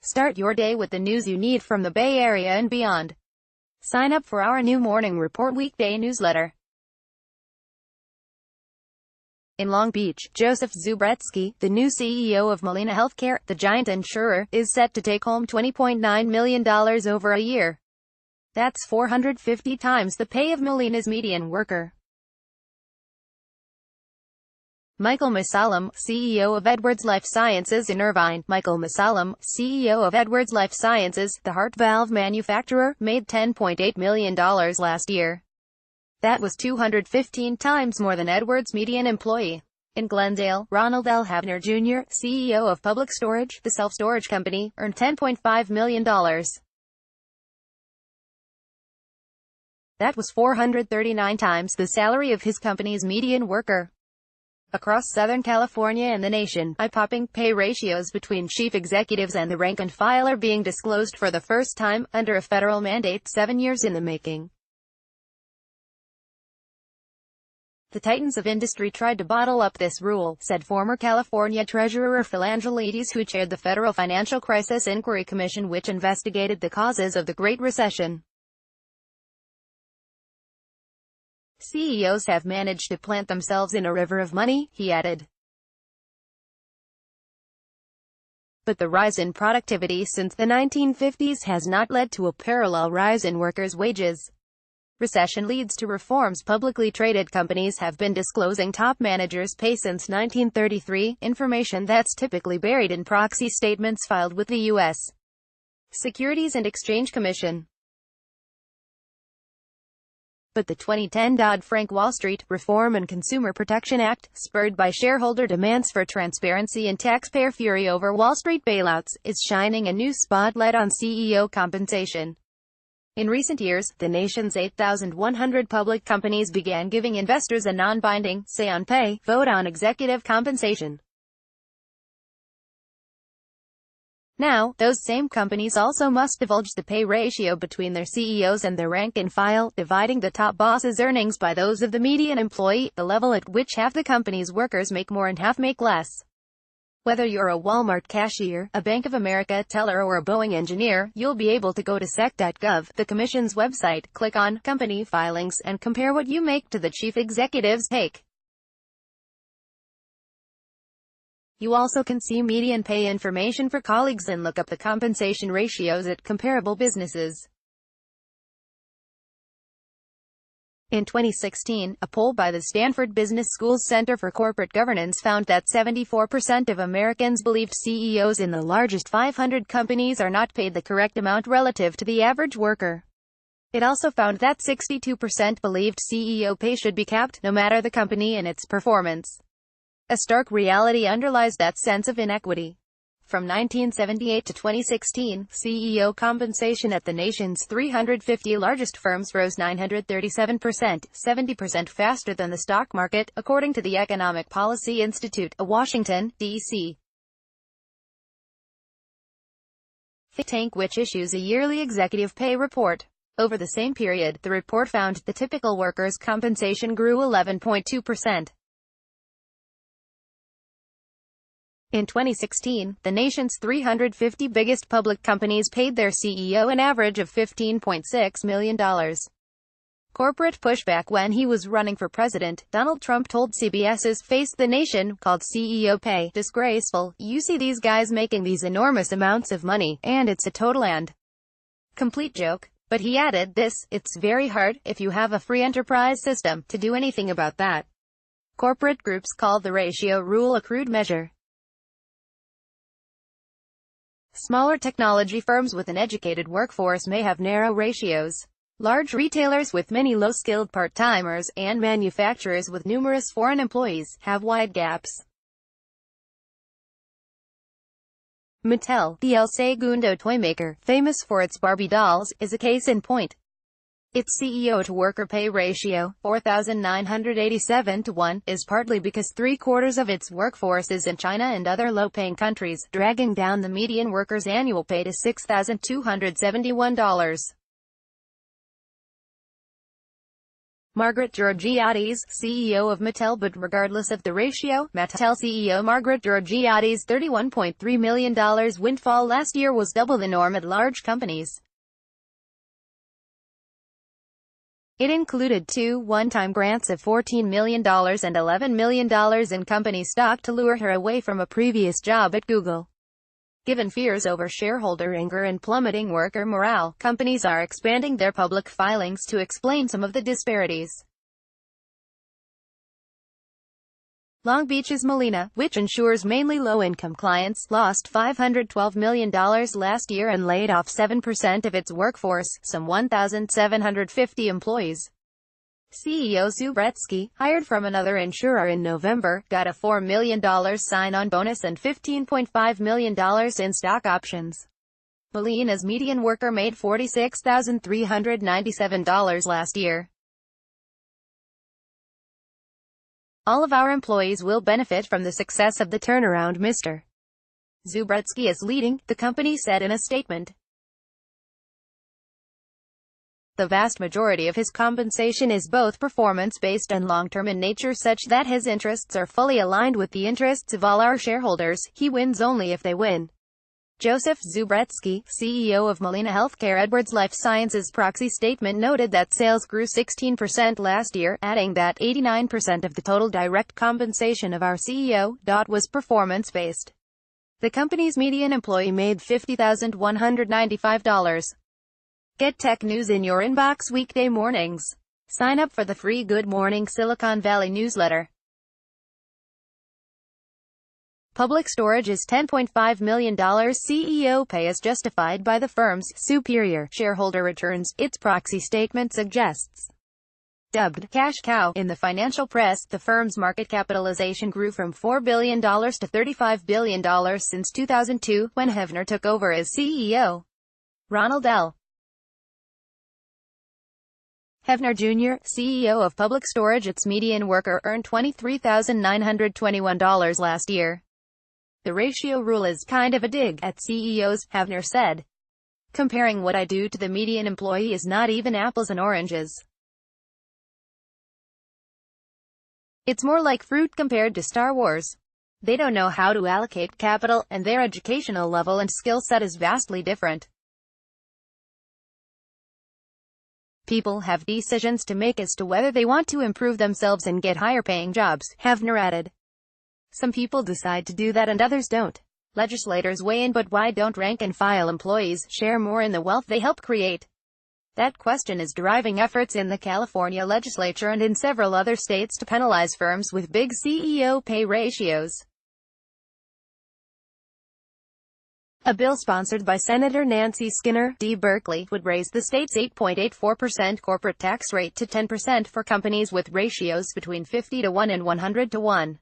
Start your day with the news you need from the Bay Area and beyond. Sign up for our new Morning Report weekday newsletter. In Long Beach, Joseph Zubretsky, the new CEO of Molina Healthcare, the giant insurer, is set to take home $20.9 million over a year. That's 450 times the pay of Molina's median worker. Michael Musallam, CEO of Edwards Lifesciences in Irvine. Michael Musallam, CEO of Edwards Lifesciences, the heart valve manufacturer, made $10.8 million last year. That was 215 times more than Edwards' median employee. In Glendale, Ronald L. Havner Jr., CEO of Public Storage, the self-storage company, earned $10.5 million. That was 439 times the salary of his company's median worker. Across Southern California and the nation, eye-popping pay ratios between chief executives and the rank and file are being disclosed for the first time, under a federal mandate 7 years in the making. The titans of industry tried to bottle up this rule, said former California Treasurer Phil Angelides, who chaired the Federal Financial Crisis Inquiry Commission, which investigated the causes of the Great Recession. CEOs have managed to plant themselves in a river of money, he added. But the rise in productivity since the 1950s has not led to a parallel rise in workers' wages. Recession leads to reforms. Publicly traded companies have been disclosing top managers' pay since 1933, information that's typically buried in proxy statements filed with the U.S. Securities and Exchange Commission. But the 2010 Dodd-Frank Wall Street Reform and Consumer Protection Act, spurred by shareholder demands for transparency and taxpayer fury over Wall Street bailouts, is shining a new spotlight on CEO compensation. In recent years, the nation's 8,100 public companies began giving investors a non-binding, say-on-pay, vote on executive compensation. Now, those same companies also must divulge the pay ratio between their CEOs and their rank and file, dividing the top boss's earnings by those of the median employee, the level at which half the company's workers make more and half make less. Whether you're a Walmart cashier, a Bank of America teller or a Boeing engineer, you'll be able to go to sec.gov, the Commission's website, click on Company Filings, and compare what you make to the chief executive's take. You also can see median pay information for colleagues and look up the compensation ratios at comparable businesses. In 2016, a poll by the Stanford Business School's Center for Corporate Governance found that 74% of Americans believed CEOs in the largest 500 companies are not paid the correct amount relative to the average worker. It also found that 62% believed CEO pay should be capped, no matter the company and its performance. A stark reality underlies that sense of inequity. From 1978 to 2016, CEO compensation at the nation's 350 largest firms rose 937%, 70% faster than the stock market, according to the Economic Policy Institute, a Washington, D.C. think tank which issues a yearly executive pay report. Over the same period, the report found the typical worker's compensation grew 11.2%. In 2016, the nation's 350 biggest public companies paid their CEO an average of $15.6 million. Corporate pushback. When he was running for president, Donald Trump told CBS's Face the Nation, called CEO pay disgraceful. You see these guys making these enormous amounts of money, and it's a total and complete joke. But he added this, it's very hard, if you have a free enterprise system, to do anything about that. Corporate groups call the ratio rule a crude measure. Smaller technology firms with an educated workforce may have narrow ratios. Large retailers with many low-skilled part-timers, and manufacturers with numerous foreign employees, have wide gaps. Mattel, the El Segundo toymaker, famous for its Barbie dolls, is a case in point. Its CEO-to-worker pay ratio, 4,987 to 1, is partly because 3/4 of its workforce is in China and other low-paying countries, dragging down the median worker's annual pay to $6,271. Margaret Georgiades, CEO of Mattel. But regardless of the ratio, Mattel CEO Margaret Georgiades' $31.3 million windfall last year was double the norm at large companies. It included two one-time grants of $14 million and $11 million in company stock to lure her away from a previous job at Google. Given fears over shareholder anger and plummeting worker morale, companies are expanding their public filings to explain some of the disparities. Long Beach's Molina, which insures mainly low-income clients, lost $512 million last year and laid off 7% of its workforce, some 1,750 employees. CEO Zubretsky, hired from another insurer in November, got a $4 million sign-on bonus and $15.5 million in stock options. Molina's median worker made $46,397 last year. All of our employees will benefit from the success of the turnaround, Mr. Zubretsky is leading, the company said in a statement. The vast majority of his compensation is both performance-based and long-term in nature, such that his interests are fully aligned with the interests of all our shareholders. He wins only if they win. Joseph Zubretsky, CEO of Molina Healthcare Edwards Lifesciences proxy statement noted that sales grew 16% last year, adding that 89% of the total direct compensation of our CEO was performance-based. The company's median employee made $50,195. Get tech news in your inbox weekday mornings. Sign up for the free Good Morning Silicon Valley newsletter. Public Storage's $10.5 million CEO pay is justified by the firm's superior shareholder returns, its proxy statement suggests. Dubbed cash cow in the financial press, the firm's market capitalization grew from $4 billion to $35 billion since 2002, when Hefner took over as CEO. Ronald L. Hefner Jr., CEO of Public Storage, its median worker earned $23,921 last year. The ratio rule is kind of a dig at CEOs, Hefner said. Comparing what I do to the median employee is not even apples and oranges. It's more like fruit compared to Star Wars. They don't know how to allocate capital, and their educational level and skill set is vastly different. People have decisions to make as to whether they want to improve themselves and get higher-paying jobs, Hefner added. Some people decide to do that and others don't. Legislators weigh in, but why don't rank-and-file employees share more in the wealth they help create? That question is driving efforts in the California legislature and in several other states to penalize firms with big CEO pay ratios. A bill sponsored by Senator Nancy Skinner, D. Berkeley, would raise the state's 8.84% corporate tax rate to 10% for companies with ratios between 50 to 1 and 100 to 1.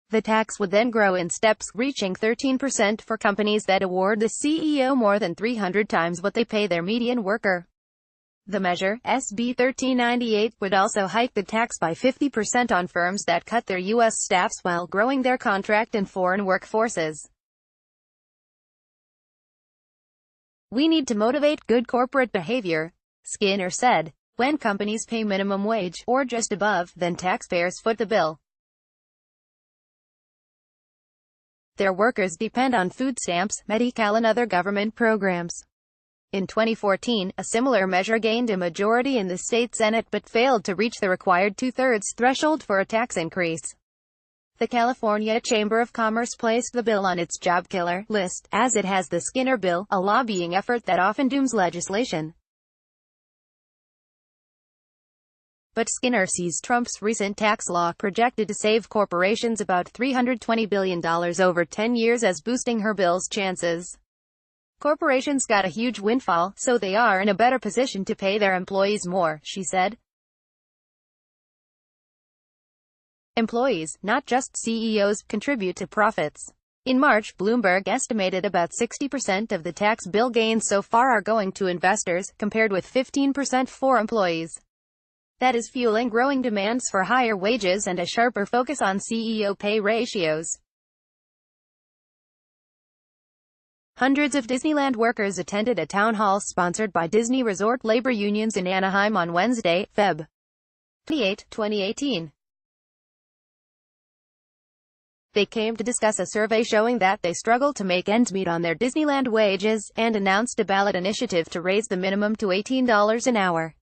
The tax would then grow in steps, reaching 13% for companies that award the CEO more than 300 times what they pay their median worker. The measure, SB 1398, would also hike the tax by 50% on firms that cut their U.S. staffs while growing their contract and foreign workforces. We need to motivate good corporate behavior, Skinner said. When companies pay minimum wage, or just above, then taxpayers foot the bill. Their workers depend on food stamps, Medi-Cal and other government programs. In 2014, a similar measure gained a majority in the state Senate but failed to reach the required two-thirds threshold for a tax increase. The California Chamber of Commerce placed the bill on its job killer list, as it has the Skinner bill, a lobbying effort that often dooms legislation. But Skinner sees Trump's recent tax law, projected to save corporations about $320 billion over 10 years, as boosting her bill's chances. Corporations got a huge windfall, so they are in a better position to pay their employees more, she said. Employees, not just CEOs, contribute to profits. In March, Bloomberg estimated about 60% of the tax bill gains so far are going to investors, compared with 15% for employees. That is fueling growing demands for higher wages and a sharper focus on CEO pay ratios. Hundreds of Disneyland workers attended a town hall sponsored by Disney Resort labor unions in Anaheim on Wednesday, Feb. 28, 2018. They came to discuss a survey showing that they struggle to make ends meet on their Disneyland wages, and announced a ballot initiative to raise the minimum to $18 an hour.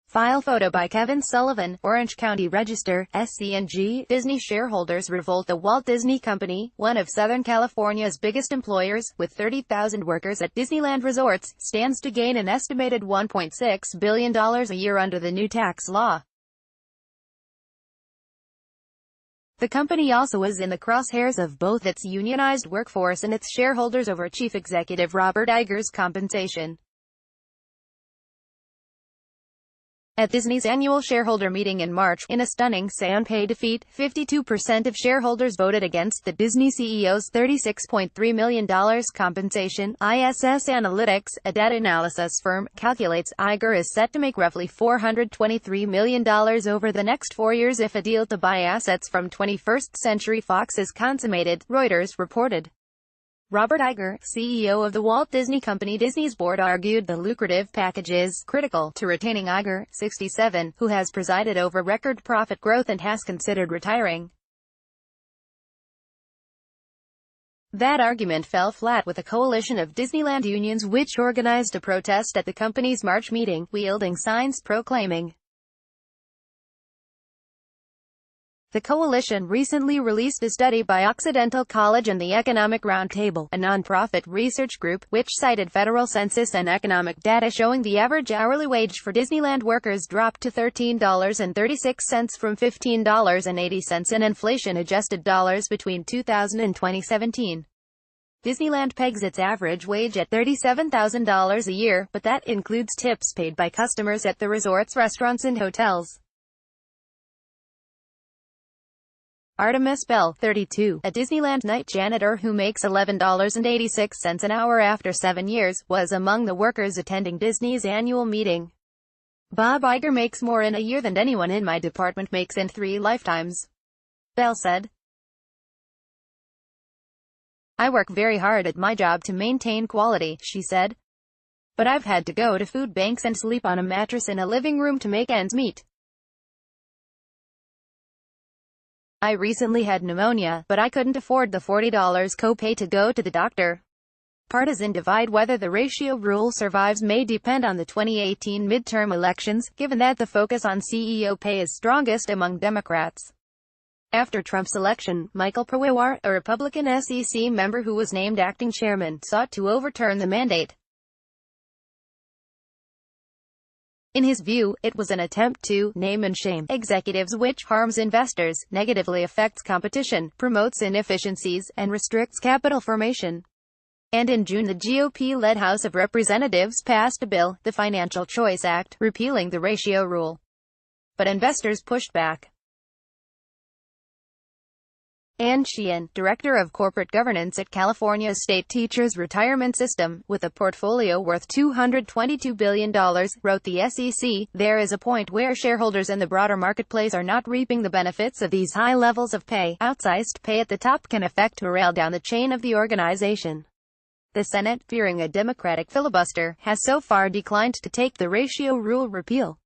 File photo by Kevin Sullivan, Orange County Register, SCNG. Disney shareholders revolt. The Walt Disney Company, one of Southern California's biggest employers, with 30,000 workers at Disneyland resorts, stands to gain an estimated $1.6 billion a year under the new tax law. The company also is in the crosshairs of both its unionized workforce and its shareholders over Chief Executive Robert Iger's compensation. At Disney's annual shareholder meeting in March, in a stunning say-on-pay defeat, 52% of shareholders voted against the Disney CEO's $36.3 million compensation. ISS Analytics, a data analysis firm, calculates Iger is set to make roughly $423 million over the next 4 years if a deal to buy assets from 21st Century Fox is consummated, Reuters reported. Robert Iger, CEO of the Walt Disney Company. Disney's board argued the lucrative package is critical to retaining Iger, 67, who has presided over record profit growth and has considered retiring. That argument fell flat with a coalition of Disneyland unions which organized a protest at the company's March meeting, wielding signs proclaiming. The coalition recently released a study by Occidental College and the Economic Roundtable, a nonprofit research group, which cited federal census and economic data showing the average hourly wage for Disneyland workers dropped to $13.36 from $15.80 in inflation-adjusted dollars between 2000 and 2017. Disneyland pegs its average wage at $37,000 a year, but that includes tips paid by customers at the resort's restaurants and hotels. Artemis Bell, 32, a Disneyland night janitor who makes $11.86 an hour after 7 years, was among the workers attending Disney's annual meeting. Bob Iger makes more in a year than anyone in my department makes in 3 lifetimes, Bell said. I work very hard at my job to maintain quality, she said. But I've had to go to food banks and sleep on a mattress in a living room to make ends meet. I recently had pneumonia, but I couldn't afford the $40 copay to go to the doctor. Partisan divide. Whether the ratio rule survives may depend on the 2018 midterm elections, given that the focus on CEO pay is strongest among Democrats. After Trump's election, Michael Purwiwar, a Republican SEC member who was named acting chairman, sought to overturn the mandate. In his view, it was an attempt to name and shame executives, which harms investors, negatively affects competition, promotes inefficiencies, and restricts capital formation. And in June, the GOP-led House of Representatives passed a bill, the Financial Choice Act, repealing the ratio rule. But investors pushed back. Ann Sheehan, Director of Corporate Governance at California's State Teachers Retirement System, with a portfolio worth $222 billion, wrote the SEC, there is a point where shareholders and the broader marketplace are not reaping the benefits of these high levels of pay. Outsized pay at the top can affect morale down the chain of the organization. The Senate, fearing a Democratic filibuster, has so far declined to take the ratio rule repeal.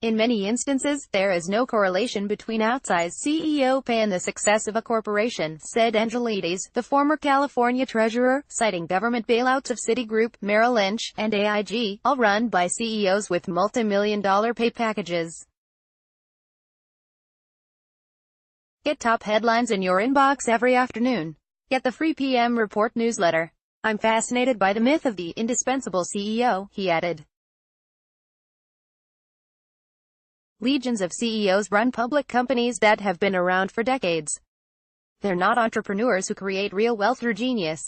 In many instances, there is no correlation between outsized CEO pay and the success of a corporation, said Angelides, the former California treasurer, citing government bailouts of Citigroup, Merrill Lynch, and AIG, all run by CEOs with multi-million-dollar pay packages. Get top headlines in your inbox every afternoon. Get the free PM Report newsletter. I'm fascinated by the myth of the indispensable CEO, he added. Legions of CEOs run public companies that have been around for decades. They're not entrepreneurs who create real wealth through genius.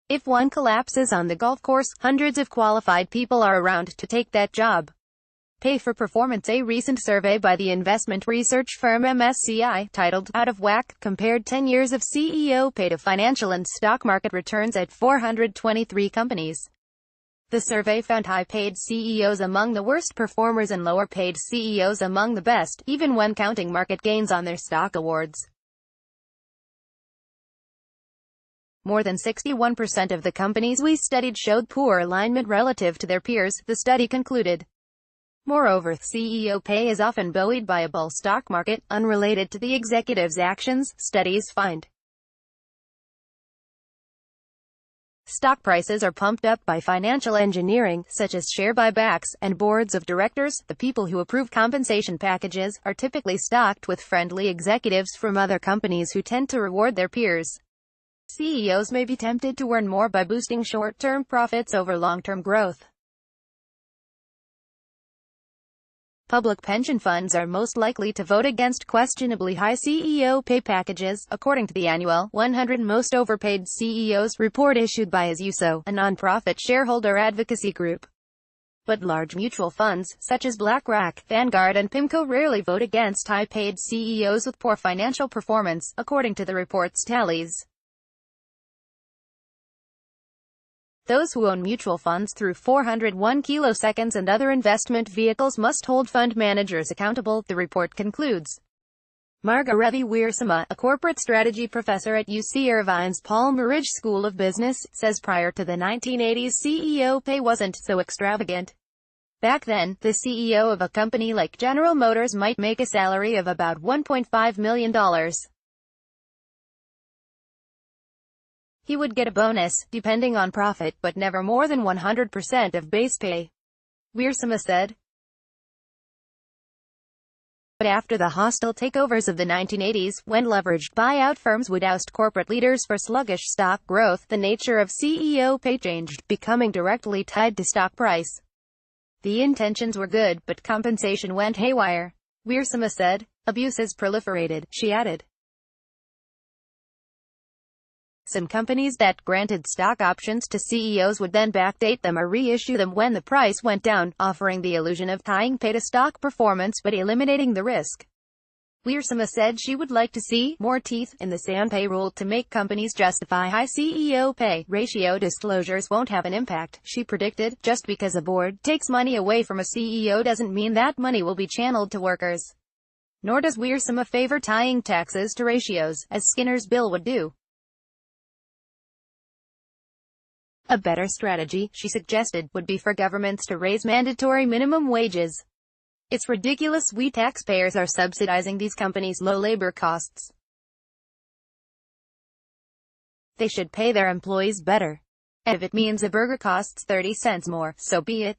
If one collapses on the golf course, hundreds of qualified people are around to take that job. Pay for performance. A recent survey by the investment research firm MSCI, titled Out of Whack, compared 10 years of CEO pay to financial and stock market returns at 423 companies. The survey found high-paid CEOs among the worst performers and lower-paid CEOs among the best, even when counting market gains on their stock awards. More than 61% of the companies we studied showed poor alignment relative to their peers, the study concluded. Moreover, CEO pay is often buoyed by a bull stock market, unrelated to the executive's actions, studies find. Stock prices are pumped up by financial engineering, such as share buybacks, and boards of directors. The people who approve compensation packages are typically stocked with friendly executives from other companies who tend to reward their peers. CEOs may be tempted to earn more by boosting short-term profits over long-term growth. Public pension funds are most likely to vote against questionably high CEO pay packages, according to the annual 100 Most Overpaid CEOs report issued by Azuso, a non-profit shareholder advocacy group. But large mutual funds, such as BlackRock, Vanguard and PIMCO rarely vote against high-paid CEOs with poor financial performance, according to the report's tallies. Those who own mutual funds through 401 kiloseconds and other investment vehicles must hold fund managers accountable, the report concludes. Margarethi Weersma, a corporate strategy professor at UC Irvine's Paul Merridge School of Business, says prior to the 1980s CEO pay wasn't so extravagant. Back then, the CEO of a company like General Motors might make a salary of about $1.5 million. He would get a bonus, depending on profit, but never more than 100% of base pay, Weersma said. But after the hostile takeovers of the 1980s, when leveraged buyout firms would oust corporate leaders for sluggish stock growth, the nature of CEO pay changed, becoming directly tied to stock price. The intentions were good, but compensation went haywire, Weersma said. Abuses proliferated, she added. Some companies that granted stock options to CEOs would then backdate them or reissue them when the price went down, offering the illusion of tying pay to stock performance but eliminating the risk. Weersma said she would like to see more teeth in the SAN pay rule to make companies justify high CEO pay ratio disclosures won't have an impact, she predicted. Just because a board takes money away from a CEO doesn't mean that money will be channeled to workers. Nor does Weersma favor tying taxes to ratios, as Skinner's bill would do. A better strategy, she suggested, would be for governments to raise mandatory minimum wages. It's ridiculous we taxpayers are subsidizing these companies' low labor costs. They should pay their employees better. And if it means a burger costs 30 cents more, so be it.